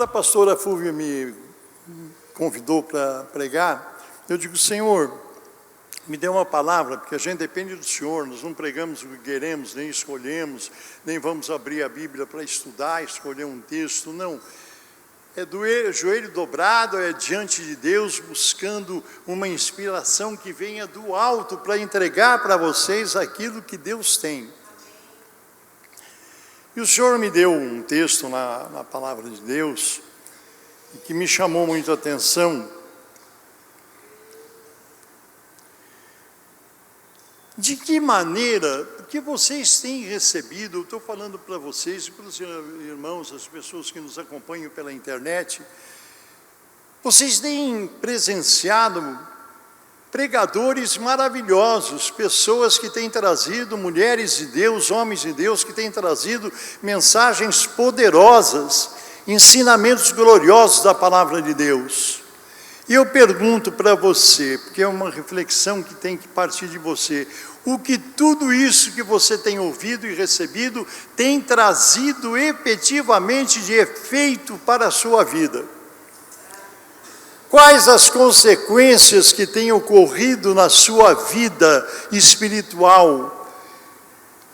a pastora Fúvia me convidou para pregar, eu digo, Senhor, me dê uma palavra, porque a gente depende do Senhor, nós não pregamos o que queremos, nem escolhemos, nem vamos abrir a Bíblia para estudar, escolher um texto, não. É do joelho dobrado, é diante de Deus, buscando uma inspiração que venha do alto para entregar para vocês aquilo que Deus tem. E o Senhor me deu um texto na palavra de Deus, que me chamou muito a atenção. De que maneira que vocês têm recebido, eu estou falando para vocês e para os irmãos, as pessoas que nos acompanham pela internet, vocês têm presenciado pregadores maravilhosos, pessoas que têm trazido, mulheres de Deus, homens de Deus, que têm trazido mensagens poderosas, ensinamentos gloriosos da palavra de Deus. E eu pergunto para você, porque é uma reflexão que tem que partir de você, o que tudo isso que você tem ouvido e recebido tem trazido efetivamente de efeito para a sua vida? Quais as consequências que têm ocorrido na sua vida espiritual,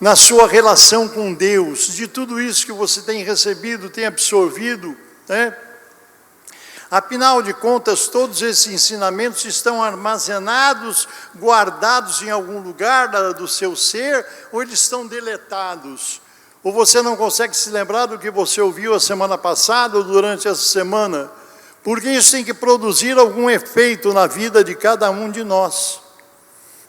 na sua relação com Deus, de tudo isso que você tem recebido, tem absorvido, né? Afinal de contas, todos esses ensinamentos estão armazenados, guardados em algum lugar do seu ser, ou eles estão deletados? Ou você não consegue se lembrar do que você ouviu a semana passada ou durante essa semana? Porque isso tem que produzir algum efeito na vida de cada um de nós.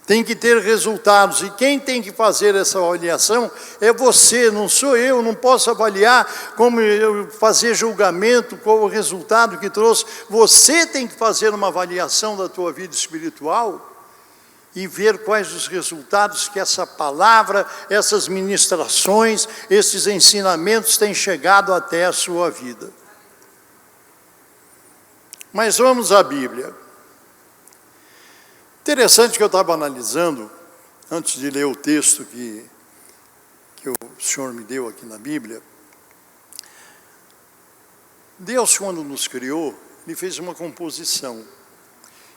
Tem que ter resultados, e quem tem que fazer essa avaliação é você, não sou eu, não posso avaliar como eu fazer julgamento, qual o resultado que trouxe. Você tem que fazer uma avaliação da tua vida espiritual e ver quais os resultados que essa palavra, essas ministrações, esses ensinamentos têm chegado até a sua vida. Mas vamos à Bíblia. Interessante que eu estava analisando, antes de ler o texto que o Senhor me deu aqui na Bíblia. Deus, quando nos criou, Ele fez uma composição.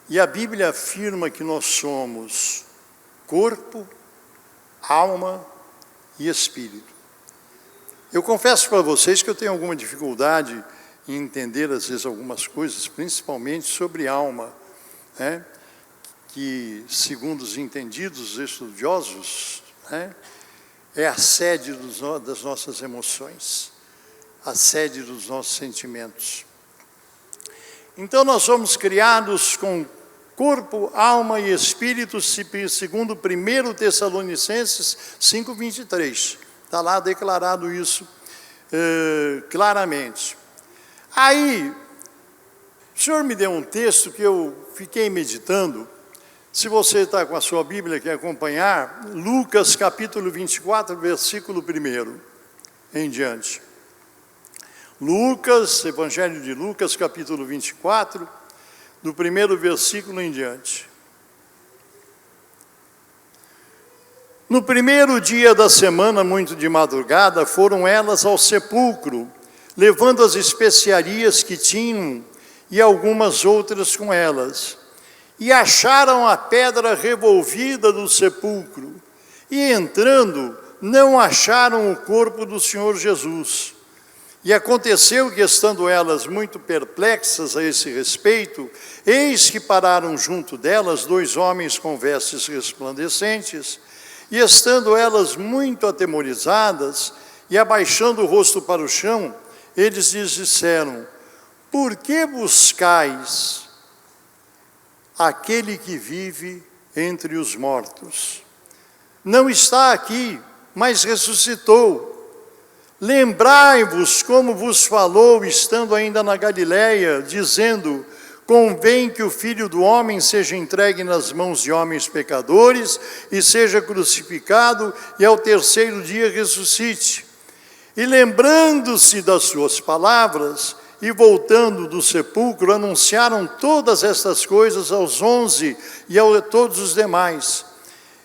E a Bíblia afirma que nós somos corpo, alma e espírito. Eu confesso para vocês que eu tenho alguma dificuldade em entender, às vezes, algumas coisas, principalmente sobre alma, né? Que, segundo os entendidos estudiosos, né, é a sede das nossas emoções, a sede dos nossos sentimentos. Então, nós somos criados com corpo, alma e espírito, segundo 1 Tessalonicenses 5:23. Está lá declarado isso claramente. Aí, o Senhor me deu um texto que eu fiquei meditando. Se você está com a sua Bíblia, quer acompanhar, Lucas capítulo 24, versículo 1 em diante. Lucas, Evangelho de Lucas, capítulo 24, do 1º versículo em diante. No primeiro dia da semana, muito de madrugada, foram elas ao sepulcro, levando as especiarias que tinham e algumas outras com elas. E acharam a pedra revolvida do sepulcro, e entrando, não acharam o corpo do Senhor Jesus. E aconteceu que, estando elas muito perplexas a esse respeito, eis que pararam junto delas 2 homens com vestes resplandecentes, e estando elas muito atemorizadas, e abaixando o rosto para o chão, eles lhes disseram: por que buscais aquele que vive entre os mortos? Não está aqui, mas ressuscitou. Lembrai-vos como vos falou, estando ainda na Galiléia, dizendo: convém que o Filho do Homem seja entregue nas mãos de homens pecadores, e seja crucificado, e ao 3º dia ressuscite. E lembrando-se das suas palavras, e voltando do sepulcro, anunciaram todas estas coisas aos 11 e a todos os demais.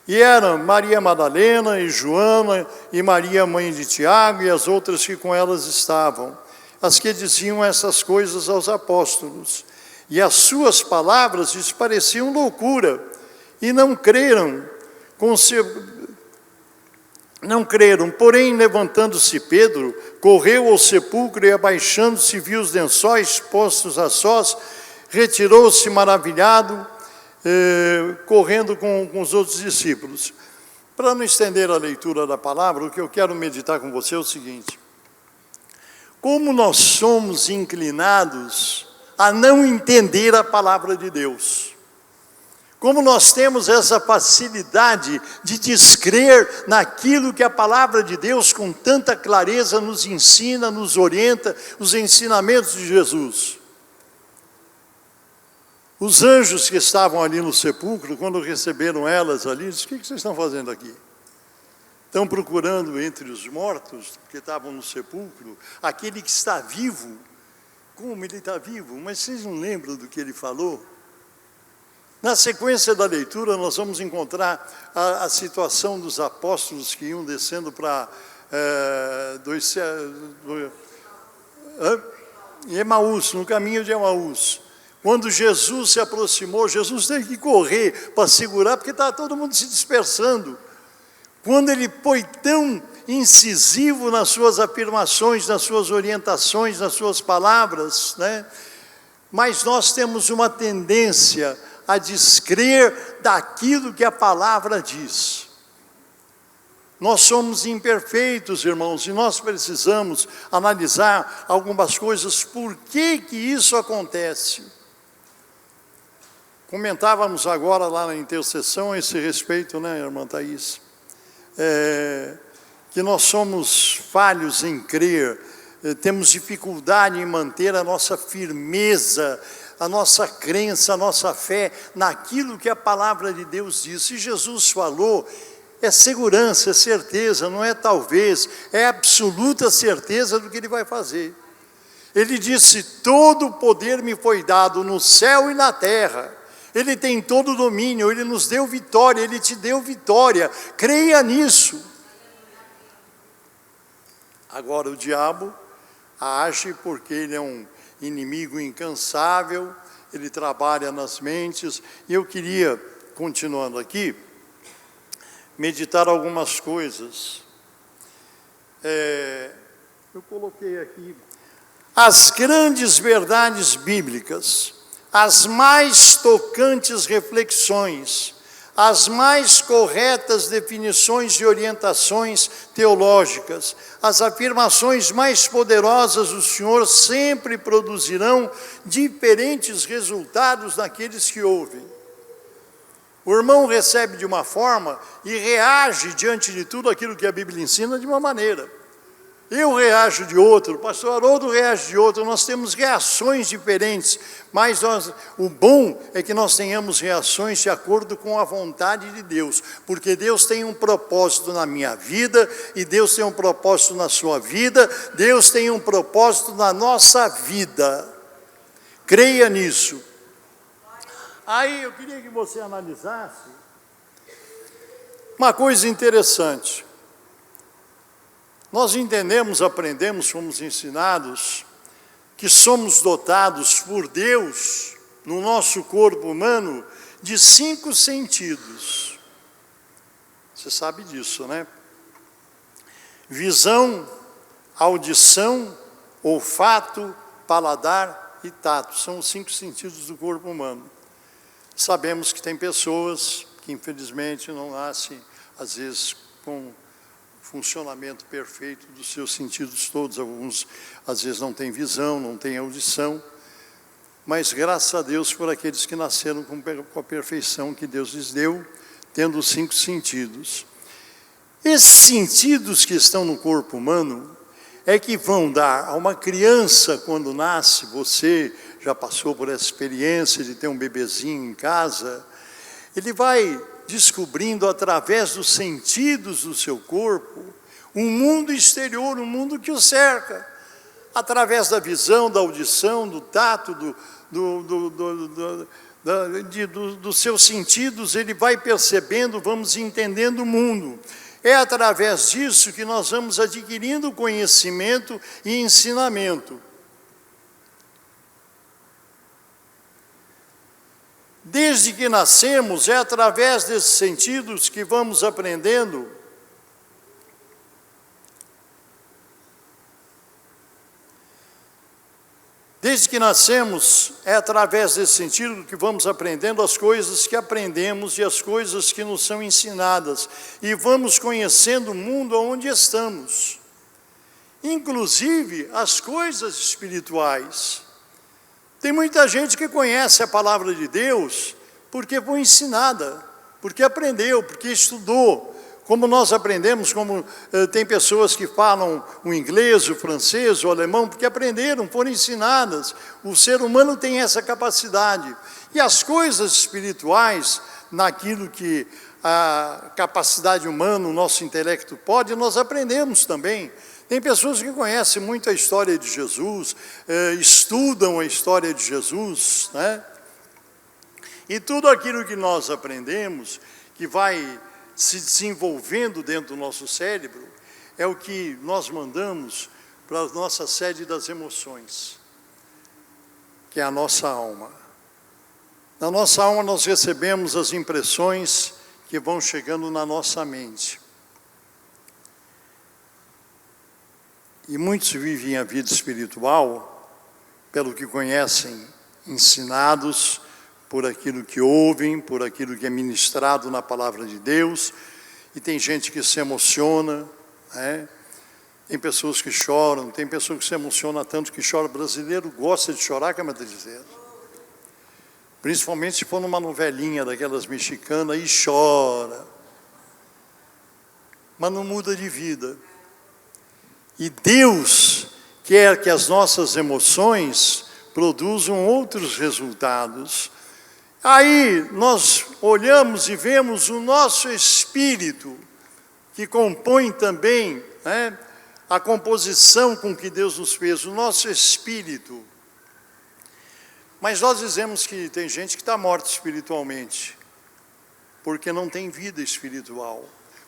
E eram Maria Madalena e Joana, e Maria, mãe de Tiago, e as outras que com elas estavam. as que diziam essas coisas aos apóstolos. E as suas palavras lhes pareciam loucura, e não creram. Porém, levantando-se Pedro, correu ao sepulcro e, abaixando-se, viu os lençóis postos a sós, retirou-se maravilhado, correndo com os outros discípulos. Para não estender a leitura da palavra, o que eu quero meditar com você é o seguinte: como nós somos inclinados a não entender a palavra de Deus. Como nós temos essa facilidade de descrer naquilo que a palavra de Deus com tanta clareza nos ensina, nos orienta, os ensinamentos de Jesus. Os anjos que estavam ali no sepulcro, quando receberam elas ali, disseram: o que vocês estão fazendo aqui? Estão procurando entre os mortos, que estavam no sepulcro, aquele que está vivo. Como ele está vivo? Mas vocês não lembram do que ele falou? Na sequência da leitura, nós vamos encontrar a situação dos apóstolos que iam descendo para Emaús, no caminho de Emaús. Quando Jesus se aproximou, Jesus teve que correr para segurar, porque estava todo mundo se dispersando. Quando ele foi tão incisivo nas suas afirmações, nas suas orientações, nas suas palavras, né? Mas nós temos uma tendência a descrer daquilo que a palavra diz. Nós somos imperfeitos, irmãos, e nós precisamos analisar algumas coisas. Por que isso acontece? Comentávamos agora lá na intercessão a esse respeito, né, irmã Thaís? Que nós somos falhos em crer, temos dificuldade em manter a nossa firmeza, a nossa crença, a nossa fé naquilo que a palavra de Deus diz. Se Jesus falou, é segurança, é certeza, não é talvez, é absoluta certeza do que ele vai fazer. Ele disse: todo o poder me foi dado no céu e na terra. Ele tem todo o domínio, ele nos deu vitória, ele te deu vitória. Creia nisso. Agora o diabo age porque ele é um inimigo incansável, ele trabalha nas mentes. E eu queria, continuando aqui, meditar algumas coisas. Eu coloquei aqui as grandes verdades bíblicas, as mais tocantes reflexões, as mais corretas definições e orientações teológicas, as afirmações mais poderosas do Senhor sempre produzirão diferentes resultados naqueles que ouvem. O irmão recebe de uma forma e reage diante de tudo aquilo que a Bíblia ensina de uma maneira. Eu reajo de outro, o pastor Haroldo reage de outro, nós temos reações diferentes, mas o bom é que nós tenhamos reações de acordo com a vontade de Deus, porque Deus tem um propósito na minha vida, e Deus tem um propósito na sua vida, Deus tem um propósito na nossa vida. Creia nisso. Aí eu queria que você analisasse uma coisa interessante. Nós entendemos, aprendemos, fomos ensinados que somos dotados por Deus, no nosso corpo humano, de 5 sentidos. Você sabe disso, né? Visão, audição, olfato, paladar e tato. São os 5 sentidos do corpo humano. Sabemos que tem pessoas que, infelizmente, não nascem, às vezes, com funcionamento perfeito dos seus sentidos todos. Alguns, às vezes, não têm visão, não têm audição, mas graças a Deus por aqueles que nasceram com a perfeição que Deus lhes deu, tendo os 5 sentidos. Esses sentidos que estão no corpo humano é que vão dar a uma criança, quando nasce, você já passou por essa experiência de ter um bebezinho em casa, ele vai descobrindo através dos sentidos do seu corpo um mundo exterior, um mundo que o cerca, através da visão, da audição, do tato, dos seus sentidos, ele vai percebendo, vamos entendendo o mundo. É através disso que nós vamos adquirindo conhecimento e ensinamento. Desde que nascemos, é através desses sentidos que vamos aprendendo Desde que nascemos, é através desse sentido que vamos aprendendo as coisas que aprendemos e as coisas que nos são ensinadas. E vamos conhecendo o mundo onde estamos. Inclusive as coisas espirituais. Tem muita gente que conhece a palavra de Deus porque foi ensinada, porque aprendeu, porque estudou. Como nós aprendemos, tem pessoas que falam o inglês, o francês, o alemão, porque aprenderam, foram ensinadas. O ser humano tem essa capacidade. E as coisas espirituais, naquilo que a capacidade humana, o nosso intelecto pode, nós aprendemos também. Tem pessoas que conhecem muito a história de Jesus, estudam a história de Jesus, né? E tudo aquilo que nós aprendemos, que vai se desenvolvendo dentro do nosso cérebro, é o que nós mandamos para a nossa sede das emoções, que é a nossa alma. Na nossa alma nós recebemos as impressões que vão chegando na nossa mente. E muitos vivem a vida espiritual, pelo que conhecem, ensinados por aquilo que ouvem, por aquilo que é ministrado na palavra de Deus. E tem gente que se emociona, né? Tem pessoas que choram, tem pessoas que se emocionam tanto que chora. O brasileiro gosta de chorar, como eu estou dizendo. Principalmente se for numa novelinha daquelas mexicanas, e chora. Mas não muda de vida. E Deus quer que as nossas emoções produzam outros resultados. Aí nós olhamos e vemos o nosso espírito, que compõe também, né, a composição com que Deus nos fez, o nosso espírito. Mas nós dizemos que tem gente que está morta espiritualmente, porque não tem vida espiritual.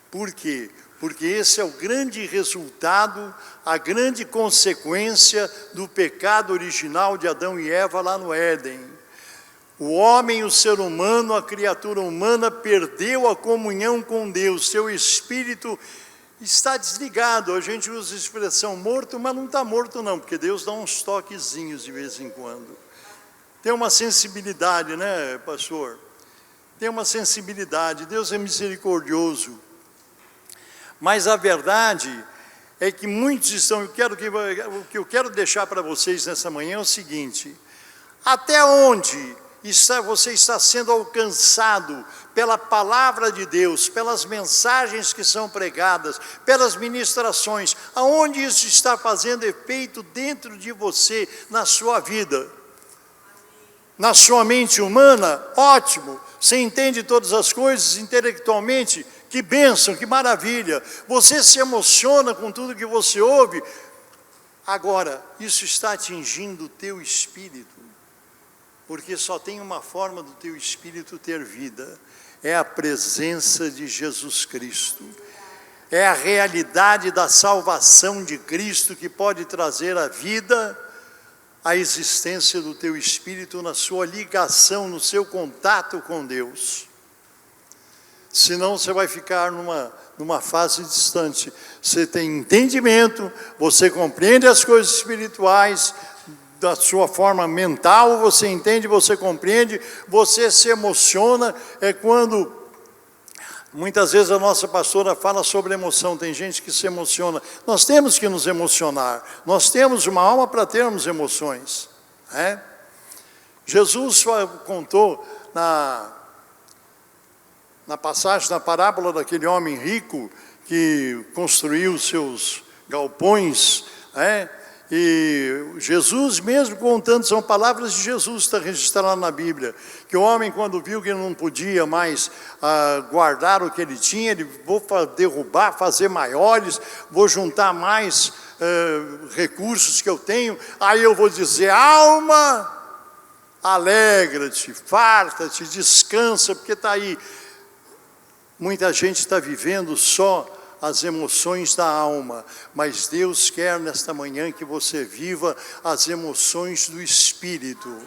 Por quê? Porque esse é o grande resultado, a grande consequência do pecado original de Adão e Eva lá no Éden. O homem, o ser humano, a criatura humana perdeu a comunhão com Deus. Seu espírito está desligado. A gente usa a expressão morto, mas não está morto não, porque Deus dá uns toquezinhos de vez em quando. Tem uma sensibilidade, né, pastor? Tem uma sensibilidade. Deus é misericordioso. Mas a verdade é que muitos estão... O que eu quero deixar para vocês nessa manhã é o seguinte: até onde você está sendo alcançado pela palavra de Deus, pelas mensagens que são pregadas, pelas ministrações, aonde isso está fazendo efeito dentro de você, na sua vida? Na sua mente humana, ótimo, você entende todas as coisas intelectualmente, que bênção, que maravilha, você se emociona com tudo que você ouve. Agora, isso está atingindo o teu espírito, porque só tem uma forma do teu espírito ter vida, é a presença de Jesus Cristo, é a realidade da salvação de Cristo que pode trazer a vida, a existência do teu espírito na sua ligação, no seu contato com Deus. Senão você vai ficar numa fase distante. Você tem entendimento, você compreende as coisas espirituais, da sua forma mental, você entende, você compreende, você se emociona. É quando, muitas vezes a nossa pastora fala sobre emoção, tem gente que se emociona. Nós temos que nos emocionar, nós temos uma alma para termos emoções, né? Jesus contou na passagem, na parábola daquele homem rico que construiu seus galpões, né? E Jesus mesmo contando, são palavras de Jesus, está registrado na Bíblia, que o homem, quando viu que não podia mais guardar o que ele tinha, ele: vou derrubar, fazer maiores, vou juntar mais recursos que eu tenho, aí eu vou dizer: alma, alegra-te, farta-te, descansa, porque está aí. Muita gente está vivendo só as emoções da alma, mas Deus quer nesta manhã que você viva as emoções do Espírito.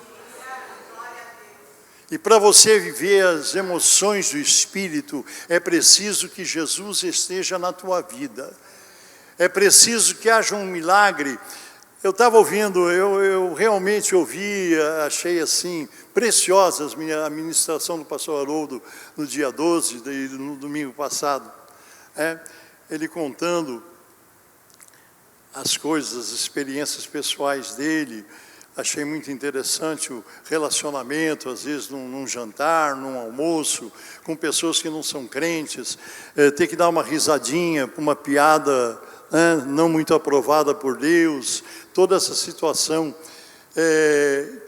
E para você viver as emoções do Espírito, é preciso que Jesus esteja na tua vida. É preciso que haja um milagre. Eu estava ouvindo, eu realmente ouvi, achei assim, preciosa a ministração do pastor Haroldo no dia 12, no domingo passado. Ele contando as coisas, as experiências pessoais dele. Achei muito interessante o relacionamento, às vezes num jantar, num almoço, com pessoas que não são crentes, ter que dar uma risadinha, uma piada não muito aprovada por Deus, toda essa situação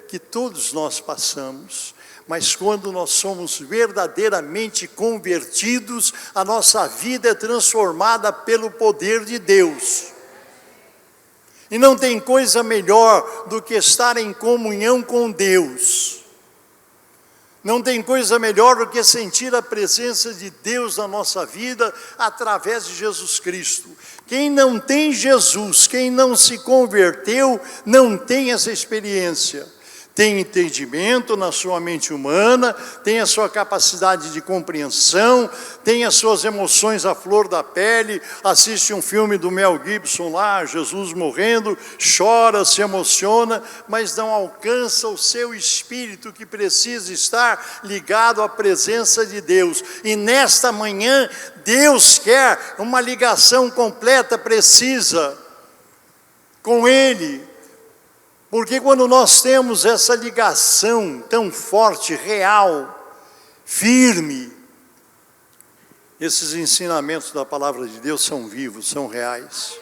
que todos nós passamos. Mas quando nós somos verdadeiramente convertidos, a nossa vida é transformada pelo poder de Deus. E não tem coisa melhor do que estar em comunhão com Deus. Não tem coisa melhor do que sentir a presença de Deus na nossa vida através de Jesus Cristo. Quem não tem Jesus, quem não se converteu, não tem essa experiência. Tem entendimento na sua mente humana, tem a sua capacidade de compreensão, tem as suas emoções à flor da pele, assiste um filme do Mel Gibson lá, Jesus morrendo, chora, se emociona, mas não alcança o seu espírito que precisa estar ligado à presença de Deus. E nesta manhã, Deus quer uma ligação completa, precisa, com Ele. Porque quando nós temos essa ligação tão forte, real, firme, esses ensinamentos da palavra de Deus são vivos, são reais.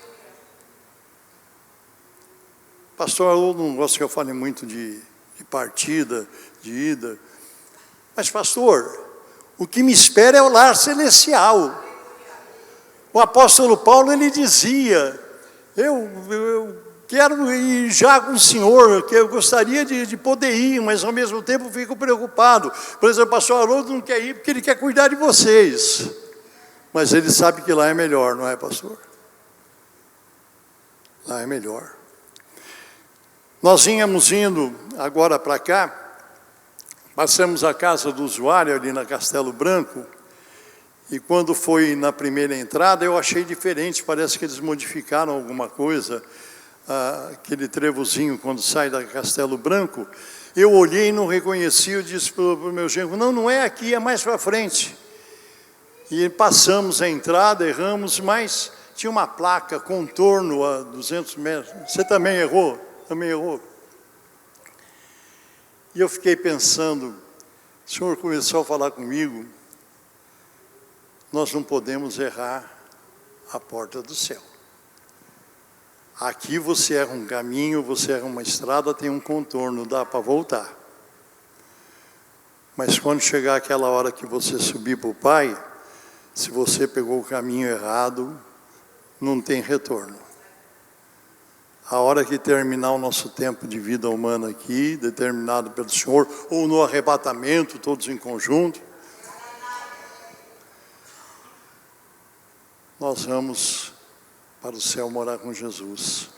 Pastor, eu não gosto que eu fale muito de partida, de ida. Mas pastor, o que me espera é o lar celestial. O apóstolo Paulo, ele dizia, eu quero ir já com o Senhor, que eu gostaria de poder ir, mas ao mesmo tempo fico preocupado. Por exemplo, o pastor Haroldo não quer ir porque ele quer cuidar de vocês. Mas ele sabe que lá é melhor, não é, pastor? Lá é melhor. Nós vínhamos indo agora para cá, passamos a casa do usuário ali na Castelo Branco, e quando foi na primeira entrada eu achei diferente, parece que eles modificaram alguma coisa. Aquele trevozinho quando sai da Castelo Branco, eu olhei e não reconheci, eu disse para o meu genro, não é aqui, é mais para frente. E passamos a entrada, erramos, mas tinha uma placa, contorno a 200 metros. Você também errou? Também errou. E eu fiquei pensando, o Senhor começou a falar comigo, nós não podemos errar a porta do céu. Aqui você erra um caminho, você erra uma estrada, tem um contorno, dá para voltar. Mas quando chegar aquela hora que você subir para o Pai, se você pegou o caminho errado, não tem retorno. A hora que terminar o nosso tempo de vida humana aqui, determinado pelo Senhor, ou no arrebatamento, todos em conjunto, nós vamos para o céu morar com Jesus.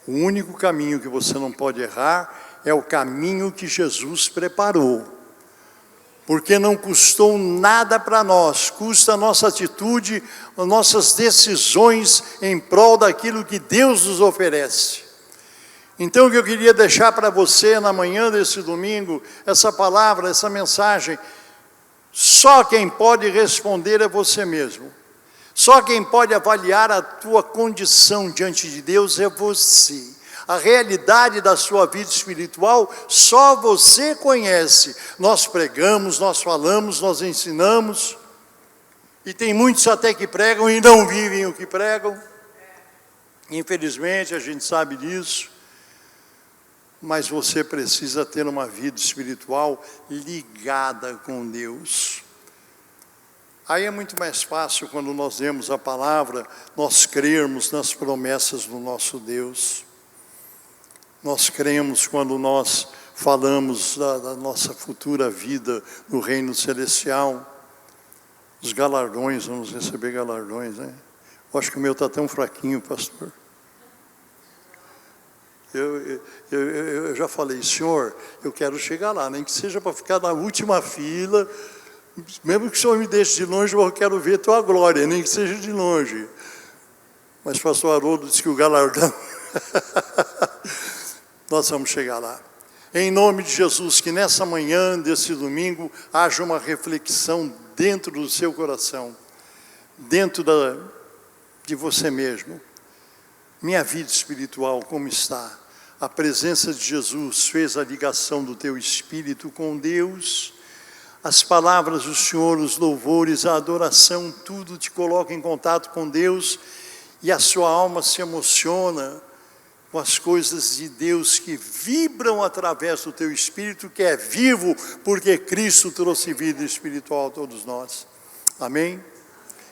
O único caminho que você não pode errar é o caminho que Jesus preparou. Porque não custou nada para nós, custa a nossa atitude, as nossas decisões em prol daquilo que Deus nos oferece. Então o que eu queria deixar para você na manhã desse domingo, essa palavra, essa mensagem, só quem pode responder é você mesmo. Só quem pode avaliar a tua condição diante de Deus é você. A realidade da sua vida espiritual, só você conhece. Nós pregamos, nós falamos, nós ensinamos. E tem muitos até que pregam e não vivem o que pregam. Infelizmente, a gente sabe disso. Mas você precisa ter uma vida espiritual ligada com Deus. Aí é muito mais fácil quando nós lemos a palavra, nós crermos nas promessas do nosso Deus. Nós cremos quando nós falamos da nossa futura vida no reino celestial. Os galardões, vamos receber galardões, né? Eu acho que o meu está tão fraquinho, pastor. Eu já falei, Senhor, eu quero chegar lá, nem que seja para ficar na última fila, mesmo que o Senhor me deixe de longe, eu quero ver tua glória, nem que seja de longe. Mas o pastor Haroldo disse que o galardão, nós vamos chegar lá. Em nome de Jesus, que nessa manhã desse domingo haja uma reflexão dentro do seu coração, dentro de você mesmo. Minha vida espiritual, como está? A presença de Jesus fez a ligação do teu espírito com Deus. As palavras do Senhor, os louvores, a adoração, tudo te coloca em contato com Deus e a sua alma se emociona com as coisas de Deus que vibram através do teu espírito, que é vivo, porque Cristo trouxe vida espiritual a todos nós. Amém?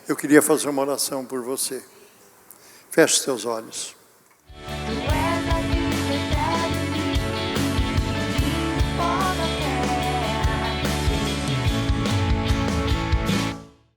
Eu queria fazer uma oração por você. Feche seus olhos.